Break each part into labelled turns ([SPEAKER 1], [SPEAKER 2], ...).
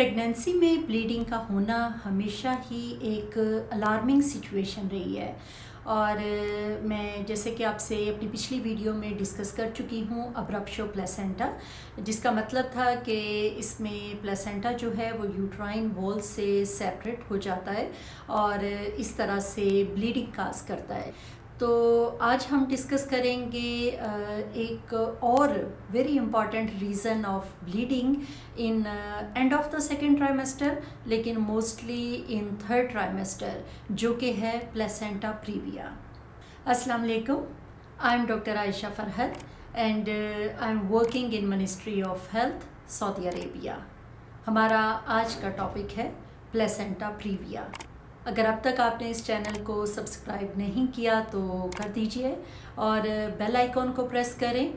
[SPEAKER 1] Pregnancy में bleeding का होना हमेशा ही एक अलार्मिंग सिचुएशन रही है और मैं जैसे कि आपसे अपनी पिछली वीडियो में डिस्कस कर चुकी हूँ अब्रप्शो प्लेसेंटा, जिसका मतलब था कि इसमें प्लेसेंटा जो है वो यूट्राइन वॉल से सेपरेट हो जाता है और इस तरह से ब्लीडिंग काज करता है। तो आज हम डिस्कस करेंगे एक और very important reason of bleeding in end of the second trimester, लेकिन मोस्टली इन थर्ड ट्राइमेस्टर, जो कि है प्लेसेंटा प्रीविया। अस्सलाम वालेकुम, I am doctor Ayesha Farhat and I am working in ministry of health Saudi Arabia. हमारा आज का टॉपिक है प्लेसेंटा प्रीविया। अगर अब तक आपने इस चैनल को सब्सक्राइब नहीं किया तो कर दीजिए और बेल आइकॉन को प्रेस करें।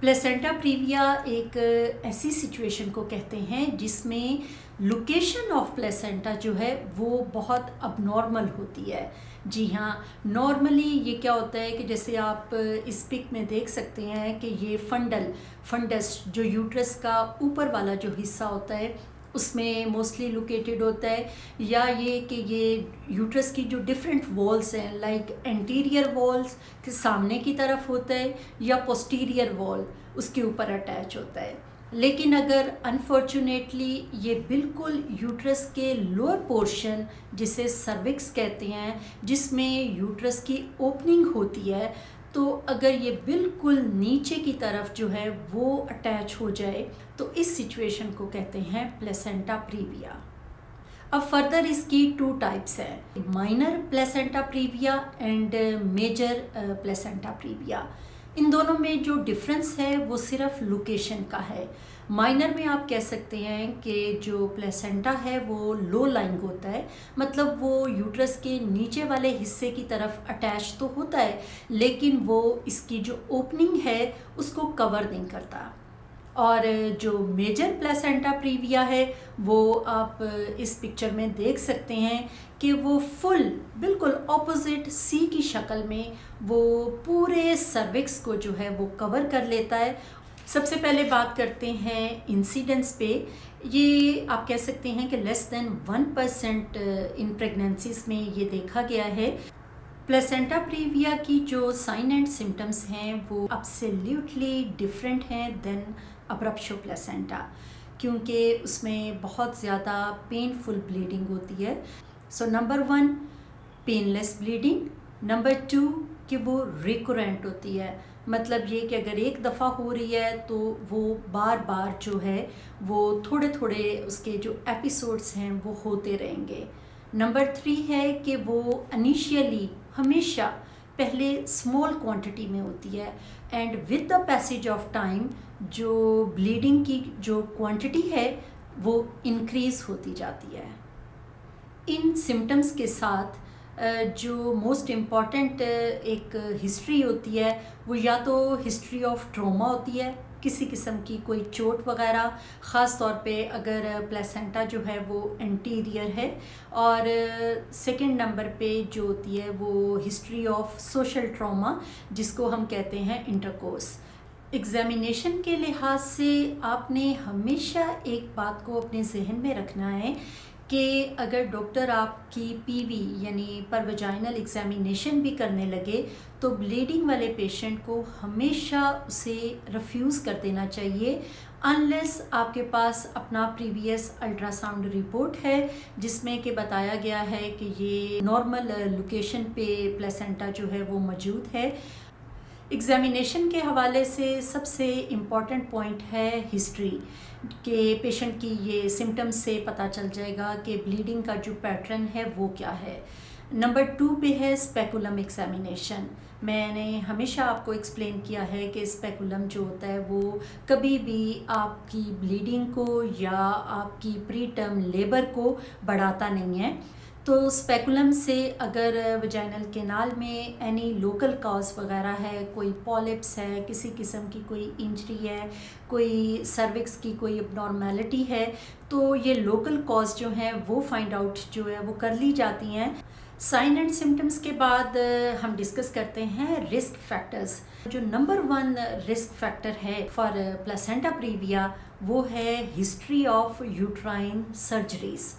[SPEAKER 1] प्लेसेंटा प्रीविया एक ऐसी सिचुएशन को कहते हैं जिसमें लोकेशन ऑफ प्लेसेंटा जो है वो बहुत अबनॉर्मल होती है। जी हाँ, नॉर्मली ये क्या होता है कि जैसे आप इस पिक में देख सकते हैं कि ये फंडस जो यूट्रस का ऊपर वाला जो हिस्सा होता है उसमें मोस्टली लोकेटेड होता है, या ये कि ये यूट्रस की जो डिफरेंट वॉल्स हैं लाइक एंटीरियर वॉल्स के सामने की तरफ होता है या पोस्टीरियर वॉल उसके ऊपर अटैच होता है। लेकिन अगर अनफॉर्चुनेटली ये बिल्कुल यूट्रस के लोअर पोर्शन जिसे सर्विक्स कहते हैं, जिसमें यूट्रस की ओपनिंग होती है, तो अगर ये बिल्कुल नीचे की तरफ जो है वो अटैच हो जाए तो इस सिचुएशन को कहते हैं प्लेसेंटा प्रीविया। अब फर्दर इसकी टू टाइप्स है, minor placenta previa and major placenta previa. इन दोनों में जो डिफरेंस है वो सिर्फ लोकेशन का है। माइनर में आप कह सकते हैं कि जो प्लेसेंटा है वो लो लाइंग होता है, मतलब वो यूट्रस के नीचे वाले हिस्से की तरफ अटैच तो होता है लेकिन वो इसकी जो ओपनिंग है उसको कवर नहीं करता। और जो मेजर प्लेसेंटा प्रीविया है वो आप इस पिक्चर में देख सकते हैं कि वो फुल बिल्कुल ऑपोजिट सी की शक्ल में वो पूरे सर्विक्स को जो है वो कवर कर लेता है। सबसे पहले बात करते हैं इंसिडेंस पे। ये आप कह सकते हैं कि लेस देन 1% इन प्रेगनेंसीज में ये देखा गया है। प्लेसेंटा प्रीविया की जो साइन एंड सिम्टम्स हैं वो एब्सोल्युटली डिफरेंट हैं देन अब्रप्शो प्लेसेंटा, क्योंकि उसमें बहुत ज़्यादा पेनफुल ब्लीडिंग होती है। So number 1 painless bleeding, number 2 कि वो रिकरेंट होती है, मतलब ये कि अगर एक दफ़ा हो रही है तो वो बार बार जो है वो थोड़े थोड़े उसके जो एपिसोड्स हैं वो होते रहेंगे। नंबर 3 है कि वो इनिशियली हमेशा पहले स्मॉल क्वांटिटी में होती है and with the passage of time जो ब्लीडिंग की जो क्वांटिटी है वो इंक्रीज़ होती जाती है। इन सिम्टम्स के साथ जो मोस्ट इम्पॉर्टेंट एक हिस्ट्री होती है वो या तो हिस्ट्री ऑफ ट्रॉमा होती है, किसी किस्म की कोई चोट वगैरह, ख़ास तौर पे अगर प्लेसेंटा जो है वो एंटीरियर है, और सेकंड नंबर पे जो होती है वो हिस्ट्री ऑफ सोशल ट्रॉमा जिसको हम कहते हैं इंटरकोर्स। एग्ज़ामिनेशन के लिहाज से आपने हमेशा एक बात को अपने जहन में रखना है कि अगर डॉक्टर आपकी पीवी यानी परवजाइनल एग्ज़ामिनेशन भी करने लगे तो ब्लीडिंग वाले पेशेंट को हमेशा उसे रिफ्यूज़ कर देना चाहिए अनलेस आपके पास अपना प्रीवियस अल्ट्रासाउंड रिपोर्ट है जिसमें कि बताया गया है कि ये नॉर्मल लोकेशन पे प्लेसेंटा जो है वो मौजूद है। एग्ज़ामिनेशन के हवाले से सबसे इम्पॉर्टेंट पॉइंट है हिस्ट्री के पेशेंट की। ये सिम्टम्स से पता चल जाएगा कि ब्लीडिंग का जो पैटर्न है वो क्या है। नंबर 2 पे है स्पेकुलम एग्ज़ामिनेशन। मैंने हमेशा आपको एक्सप्लेन किया है कि स्पेकुलम जो होता है वो कभी भी आपकी ब्लीडिंग को या आपकी प्री टर्म लेबर को बढ़ाता नहीं है। तो स्पेकुलम से अगर वजाइनल कैनाल में एनी लोकल कॉज वगैरह है, कोई पॉलिप्स है, किसी किस्म की कोई इंजरी है, कोई सर्विक्स की कोई अबनॉर्मेलिटी है, तो ये लोकल कॉज जो हैं वो फाइंड आउट जो है वो कर ली जाती हैं। साइन एंड सिम्टम्स के बाद हम डिस्कस करते हैं रिस्क फैक्टर्स। जो नंबर 1 रिस्क फैक्टर है फॉर प्लेसेंटा प्रीविया वो है हिस्ट्री ऑफ यूट्राइन सर्जरीज़।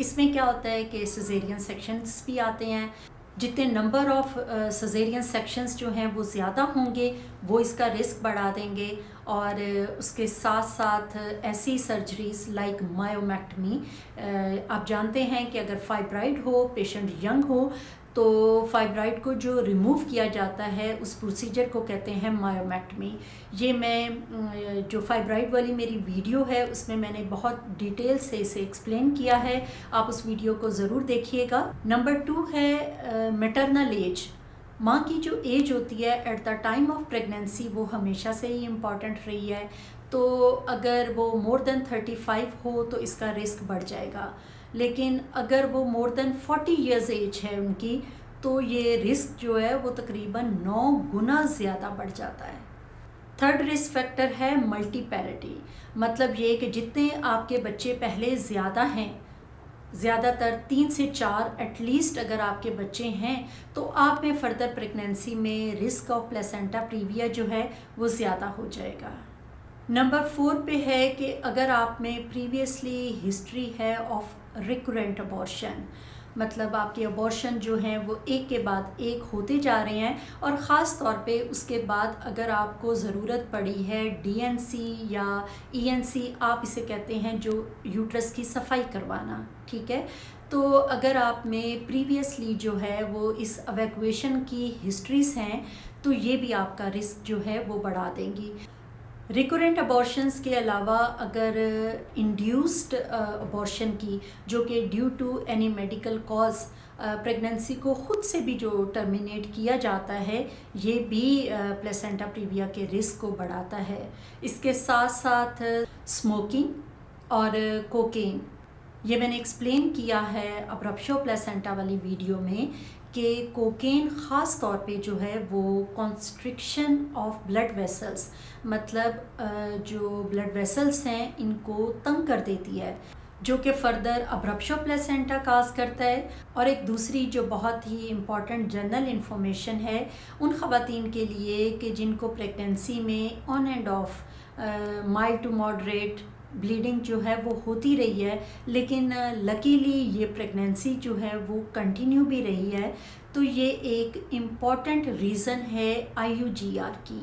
[SPEAKER 1] इसमें क्या होता है कि सिजेरियन सेक्शंस भी आते हैं। जितने नंबर ऑफ़ सिजेरियन सेक्शंस जो हैं वो ज़्यादा होंगे वो इसका रिस्क बढ़ा देंगे, और उसके साथ साथ ऐसी सर्जरीज़ लाइक मायोमेक्टमी। आप जानते हैं कि अगर फाइब्राइड हो, पेशेंट यंग हो, तो फाइब्राइड को जो रिमूव किया जाता है उस प्रोसीजर को कहते हैं मायोमेक्टमी। ये मैं जो फाइब्राइड वाली मेरी वीडियो है उसमें मैंने बहुत डिटेल से इसे एक्सप्लेन किया है, आप उस वीडियो को ज़रूर देखिएगा। नंबर 2 है मैटरनल एज। माँ की जो एज होती है at the time of pregnancy वो हमेशा से ही इम्पॉर्टेंट रही है। तो अगर वो मोर देन 35 हो तो इसका रिस्क बढ़ जाएगा, लेकिन अगर वो मोर देन 40 इयर्स एज है उनकी, तो ये रिस्क जो है वो तकरीबन 9 गुना ज़्यादा बढ़ जाता है। थर्ड रिस्क फैक्टर है मल्टीपैरिटी। मतलब ये कि जितने आपके बच्चे पहले ज़्यादा हैं, ज़्यादातर 3 से 4 एटलीस्ट अगर आपके बच्चे हैं, तो आप में फ़र्दर प्रेगनेंसी में रिस्क ऑफ प्लेसेंटा प्रीविया जो है वो ज़्यादा हो जाएगा। नंबर 4 पे है कि अगर आप में प्रीवियसली हिस्ट्री है ऑफ रिकरेंट अबॉर्शन, मतलब आपके अबॉर्शन जो हैं वो एक के बाद एक होते जा रहे हैं, और ख़ास तौर पे उसके बाद अगर आपको ज़रूरत पड़ी है डीएनसी या ईएनसी, आप इसे कहते हैं, जो यूट्रस की सफाई करवाना, ठीक है। तो अगर आप में प्रीवियसली जो है वो इस एवैक्यूएशन की हिस्ट्रीज़ हैं, तो ये भी आपका रिस्क जो है वो बढ़ा देंगी। रिकरेंट अबॉर्शंस के अलावा अगर इंड्यूस्ड अबॉर्शन की, जो कि due to any medical cause pregnancy को ख़ुद से भी जो टर्मिनेट किया जाता है, ये भी प्लेसेंटा प्रीविया के रिस्क को बढ़ाता है। इसके साथ साथ स्मोकिंग और कोकेन, ये मैंने एक्सप्लेन किया है अब्रप्शो प्लेसेंटा वाली वीडियो में कि कोकेन ख़ास तौर पे जो है वो कॉन्स्ट्रिक्शन ऑफ ब्लड वेसल्स, मतलब जो ब्लड वेसल्स हैं इनको तंग कर देती है, जो कि फ़र्दर अब्रप्शो प्लेसेंटा काज करता है। और एक दूसरी जो बहुत ही इम्पॉर्टेंट जनरल इन्फॉर्मेशन है उन ख़वातीन के लिए कि जिनको प्रेगनेंसी में on and off mild to moderate bleeding जो है वो होती रही है, लेकिन लकीली ये प्रेगनेंसी जो है वो कंटिन्यू भी रही है, तो ये एक इम्पॉर्टेंट रीज़न है IUGR की।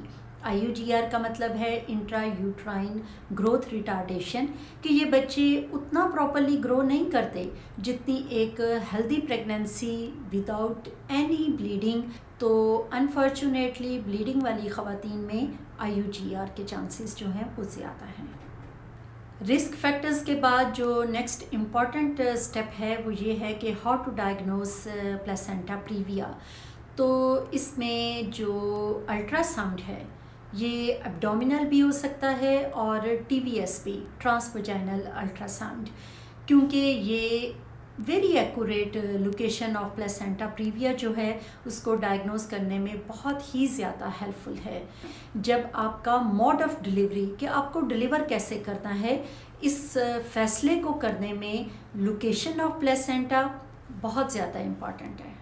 [SPEAKER 1] IUGR का मतलब है इंट्रा यूट्राइन ग्रोथ रिटार्डेशन, कि ये बच्चे उतना प्रॉपरली ग्रो नहीं करते जितनी एक healthy pregnancy without any bleeding. तो अनफॉर्चुनेटली ब्लीडिंग वाली ख़वातीन में IUGR के चांसेस जो हैं वो ज़्यादा हैं। रिस्क फैक्टर्स के बाद जो नेक्स्ट इम्पॉर्टेंट स्टेप है वो ये है कि how to diagnose placenta previa. तो इसमें जो अल्ट्रासाउंड है ये एब्डोमिनल भी हो सकता है और TVS भी, ट्रांसवजाइनल अल्ट्रासाउंड, क्योंकि ये very accurate location of placenta previa जो है उसको डायग्नोस करने में बहुत ही ज़्यादा हेल्पफुल है। जब आपका मोड ऑफ़ डिलीवरी, कि आपको डिलीवर कैसे करना है, इस फैसले को करने में लोकेशन ऑफ प्लेसेंटा बहुत ज़्यादा इम्पॉर्टेंट है।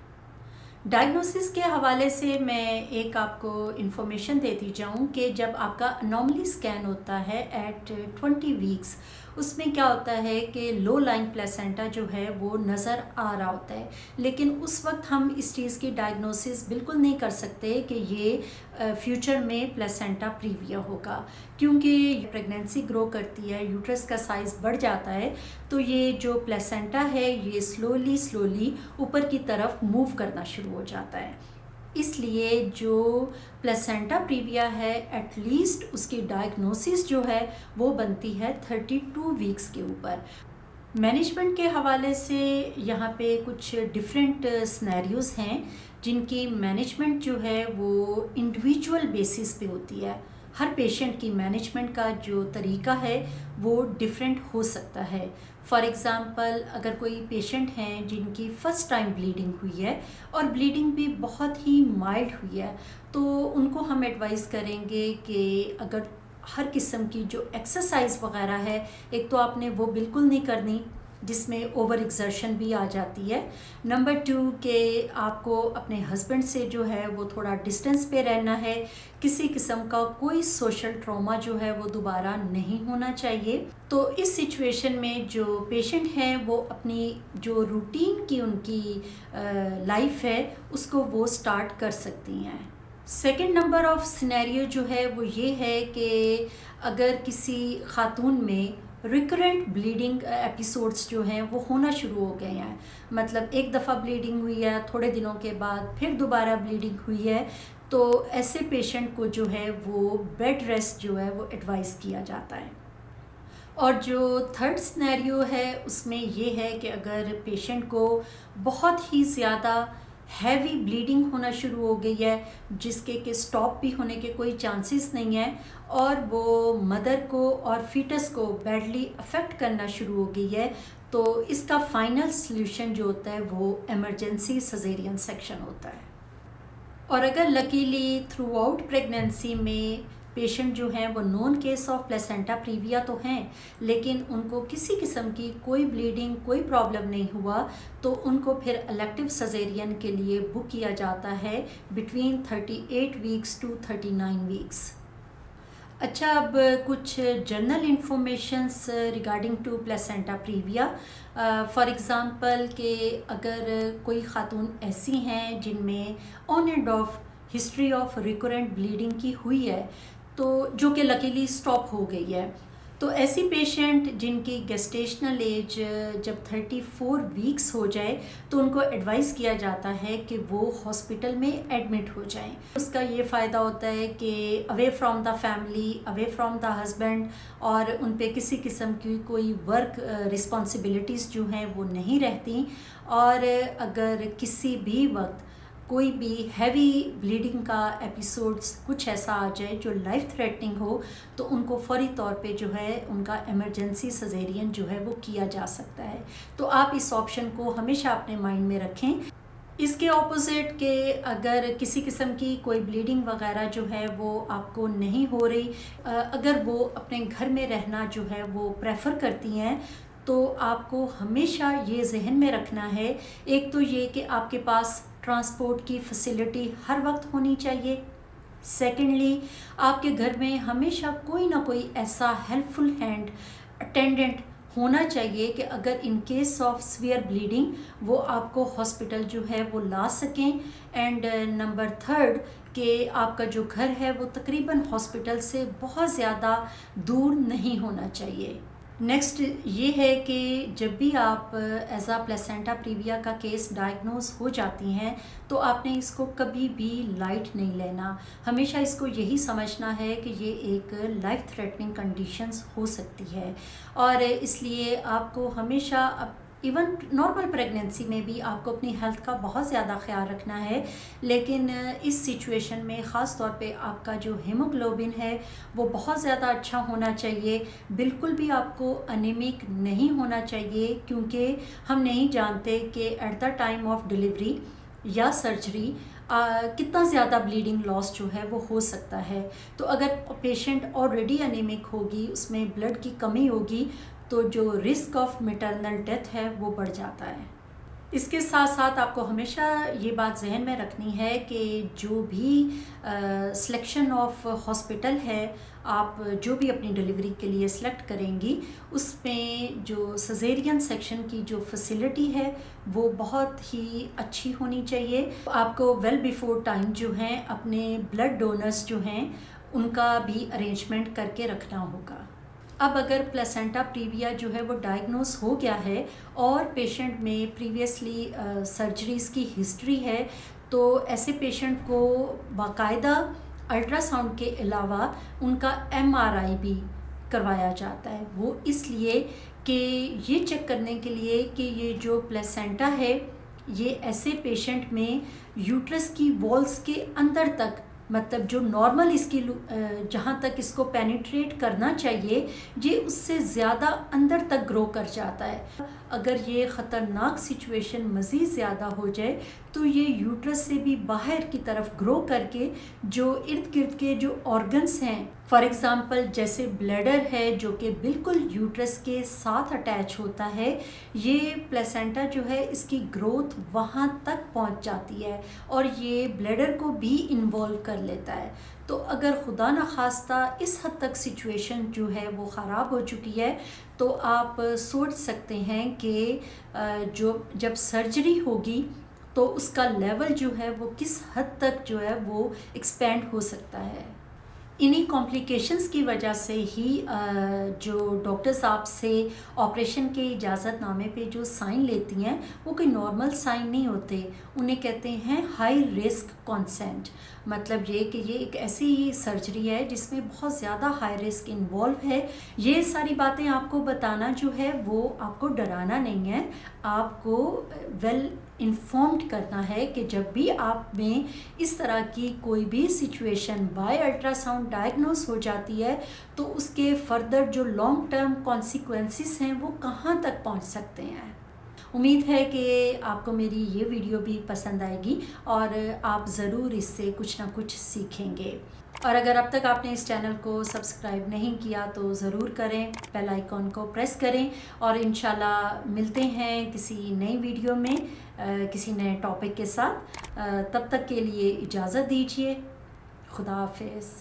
[SPEAKER 1] डायग्नोसिस के हवाले से मैं एक आपको इन्फॉर्मेशन देती जाऊँ कि जब आपका अनोमली स्कैन होता है एट 20 वीक्स, उसमें क्या होता है कि लो लाइन प्लेसेंटा जो है वो नज़र आ रहा होता है, लेकिन उस वक्त हम इस चीज़ की डायग्नोसिस बिल्कुल नहीं कर सकते कि ये फ्यूचर में प्लेसेंटा प्रीविया होगा, क्योंकि प्रेगनेंसी ग्रो करती है, यूट्रस का साइज़ बढ़ जाता है, तो ये जो प्लेसेंटा है ये स्लोली ऊपर की तरफ मूव करना शुरू हो जाता है। इसलिए जो प्लेसेंटा प्रीविया है एटलीस्ट उसकी डायग्नोसिस जो है वो बनती है 32 वीक्स के ऊपर। मैनेजमेंट के हवाले से यहाँ पे कुछ डिफरेंट सिनेरियोज़ हैं जिनकी मैनेजमेंट जो है वो इंडिविजुअल बेसिस पे होती है। हर पेशेंट की मैनेजमेंट का जो तरीका है वो डिफरेंट हो सकता है। फॉर एग्ज़ाम्पल, अगर कोई पेशेंट हैं जिनकी फ़र्स्ट टाइम ब्लीडिंग हुई है और ब्लीडिंग भी बहुत ही माइल्ड हुई है, तो उनको हम एडवाइस करेंगे कि अगर हर किस्म की जो एक्सरसाइज वगैरह है, एक तो आपने वो बिल्कुल नहीं करनी, जिसमें ओवर एक्सर्शन भी आ जाती है। नंबर 2 कि आपको अपने हस्बैंड से जो है वो थोड़ा डिस्टेंस पे रहना है। किसी किस्म का कोई सोशल ट्रॉमा जो है वो दोबारा नहीं होना चाहिए। तो इस सिचुएशन में जो पेशेंट हैं वो अपनी जो रूटीन की उनकी लाइफ है उसको वो स्टार्ट कर सकती हैं। सेकेंड नंबर ऑफ सिनेरियो जो है वो ये है कि अगर किसी खातून में रिकरेंट ब्लीडिंग एपिसोड्स जो हैं वो होना शुरू हो गए हैं, मतलब एक दफ़ा ब्लीडिंग हुई है, थोड़े दिनों के बाद फिर दोबारा ब्लीडिंग हुई है, तो ऐसे पेशेंट को जो है वो बेड रेस्ट जो है वो एडवाइस किया जाता है। और जो थर्ड सिनेरियो है उसमें ये है कि अगर पेशेंट को बहुत ही ज़्यादा हैवी ब्लीडिंग होना शुरू हो गई है, जिसके कि स्टॉप भी होने के कोई चांसेस नहीं है, और वो मदर को और फीटस को बैडली अफेक्ट करना शुरू हो गई है, तो इसका फाइनल सल्यूशन जो होता है वो इमरजेंसी सिजेरियन सेक्शन होता है। और अगर लकीली थ्रू आउट प्रेगनेंसी में पेशेंट जो हैं वो non case of placenta previa तो हैं, लेकिन उनको किसी किस्म की कोई ब्लीडिंग कोई प्रॉब्लम नहीं हुआ, तो उनको फिर इलेक्टिव सजेरियन के लिए बुक किया जाता है बिटवीन 38 वीक्स टू 39 वीक्स। अच्छा, अब कुछ general informations regarding to placenta previa. For example कि अगर कोई खातून ऐसी हैं जिनमें on and off history of recurrent bleeding की हुई है, तो जो कि लकीली स्टॉप हो गई है, तो ऐसी पेशेंट जिनकी गेस्टेशनल एज जब 34 वीक्स हो जाए तो उनको एडवाइस किया जाता है कि वो हॉस्पिटल में एडमिट हो जाएं। उसका ये फ़ायदा होता है कि away from the family, away from the husband, और उन पे किसी किस्म की कोई वर्क रिस्पॉन्सिबिलिटीज़ जो हैं वो नहीं रहती। और अगर किसी भी वक्त कोई भी हैवी ब्लीडिंग का एपिसोड्स कुछ ऐसा आ जाए जो लाइफ थ्रेटनिंग हो, तो उनको फौरी तौर पे जो है उनका इमरजेंसी सजेरियन जो है वो किया जा सकता है। तो आप इस ऑप्शन को हमेशा अपने माइंड में रखें। इसके ऑपोजिट के अगर किसी किस्म की कोई ब्लीडिंग वगैरह जो है वो आपको नहीं हो रही, अगर वो अपने घर में रहना जो है वो प्रेफर करती हैं, तो आपको हमेशा ये जहन में रखना है, एक तो ये कि आपके पास ट्रांसपोर्ट की फैसिलिटी हर वक्त होनी चाहिए। सेकेंडली, आपके घर में हमेशा कोई ना कोई ऐसा हेल्पफुल हैंड अटेंडेंट होना चाहिए कि अगर in case of severe bleeding वो आपको हॉस्पिटल जो है वो ला सकें। एंड नंबर थर्ड कि आपका जो घर है वो तकरीबन हॉस्पिटल से बहुत ज़्यादा दूर नहीं होना चाहिए। नेक्स्ट ये है कि जब भी आप एज आ प्लेसेंटा प्रीविया का केस डायग्नोज हो जाती हैं, तो आपने इसको कभी भी लाइट नहीं लेना। हमेशा इसको यही समझना है कि ये एक लाइफ थ्रेटनिंग कंडीशंस हो सकती है, और इसलिए आपको हमेशा इवन नॉर्मल प्रेगनेंसी में भी आपको अपनी हेल्थ का बहुत ज़्यादा ख्याल रखना है। लेकिन इस सिचुएशन में ख़ास तौर पे आपका जो हीमोग्लोबिन है वो बहुत ज़्यादा अच्छा होना चाहिए। बिल्कुल भी आपको अनीमिक नहीं होना चाहिए, क्योंकि हम नहीं जानते कि at the time of delivery या सर्जरी कितना ज़्यादा ब्लीडिंग लॉस जो है वो हो सकता है। तो अगर पेशेंट ऑलरेडी अनीमिक होगी, उसमें ब्लड की कमी होगी, तो जो रिस्क ऑफ मैटरनल डेथ है वो बढ़ जाता है। इसके साथ साथ आपको हमेशा ये बात जहन में रखनी है कि जो भी सिलेक्शन ऑफ हॉस्पिटल है, आप जो भी अपनी डिलीवरी के लिए सिलेक्ट करेंगी, उसमें जो सजेरियन सेक्शन की जो फैसिलिटी है वो बहुत ही अच्छी होनी चाहिए। आपको वेल बिफोर टाइम जो हैं अपने ब्लड डोनर्स जो हैं उनका भी अरेंजमेंट करके रखना होगा। अब अगर प्लेसेंटा प्रीविया जो है वो डायग्नोस हो गया है और पेशेंट में प्रीवियसली सर्जरीज़ की हिस्ट्री है, तो ऐसे पेशेंट को बाकायदा अल्ट्रासाउंड के अलावा उनका एमआरआई भी करवाया जाता है। वो इसलिए कि ये चेक करने के लिए कि ये जो प्लेसेंटा है ये ऐसे पेशेंट में यूट्रस की वॉल्स के अंदर तक मतलब जो नॉर्मल इसकी जहाँ तक इसको पेनिट्रेट करना चाहिए, ये उससे ज़्यादा अंदर तक ग्रो कर जाता है। अगर ये ख़तरनाक सिचुएशन मज़ीद ज़्यादा हो जाए तो ये यूट्रस से भी बाहर की तरफ ग्रो करके जो इर्द गिर्द के जो ऑर्गन्स हैं, फॉर एग्ज़ाम्पल जैसे ब्लैडर है जो कि बिल्कुल यूट्रस के साथ अटैच होता है, ये प्लेसेंटा जो है इसकी ग्रोथ वहाँ तक पहुँच जाती है और ये ब्लैडर को भी इन्वॉल्व कर लेता है। तो अगर खुदा न खास्ता इस हद तक सिचुएशन जो है वो ख़राब हो चुकी है तो आप सोच सकते हैं कि जो जब सर्जरी होगी तो उसका लेवल जो है वो किस हद तक जो है वो एक्सपेंड हो सकता है। इन्हीं कॉम्प्लिकेशंस की वजह से ही जो डॉक्टर्स आपसे ऑपरेशन के इजाज़तनामे पे जो साइन लेती हैं वो कोई नॉर्मल साइन नहीं होते, उन्हें कहते हैं हाई रिस्क कंसेंट। मतलब ये कि ये एक ऐसी सर्जरी है जिसमें बहुत ज़्यादा हाई रिस्क इन्वॉल्व है। ये सारी बातें आपको बताना जो है वो आपको डराना नहीं है, आपको वेल इन्फॉर्म्ड करना है कि जब भी आप में इस तरह की कोई भी सिचुएशन बाय अल्ट्रासाउंड डायग्नोस हो जाती है तो उसके फर्दर जो लॉन्ग टर्म कॉन्सिक्वेंसेस हैं वो कहाँ तक पहुँच सकते हैं। उम्मीद है कि आपको मेरी ये वीडियो भी पसंद आएगी और आप ज़रूर इससे कुछ ना कुछ सीखेंगे। और अगर अब तक आपने इस चैनल को सब्सक्राइब नहीं किया तो ज़रूर करें, बेल आइकॉन को प्रेस करें और इंशाल्लाह मिलते हैं किसी नई वीडियो में किसी नए टॉपिक के साथ। तब तक के लिए इजाज़त दीजिए। खुदा हाफिज़।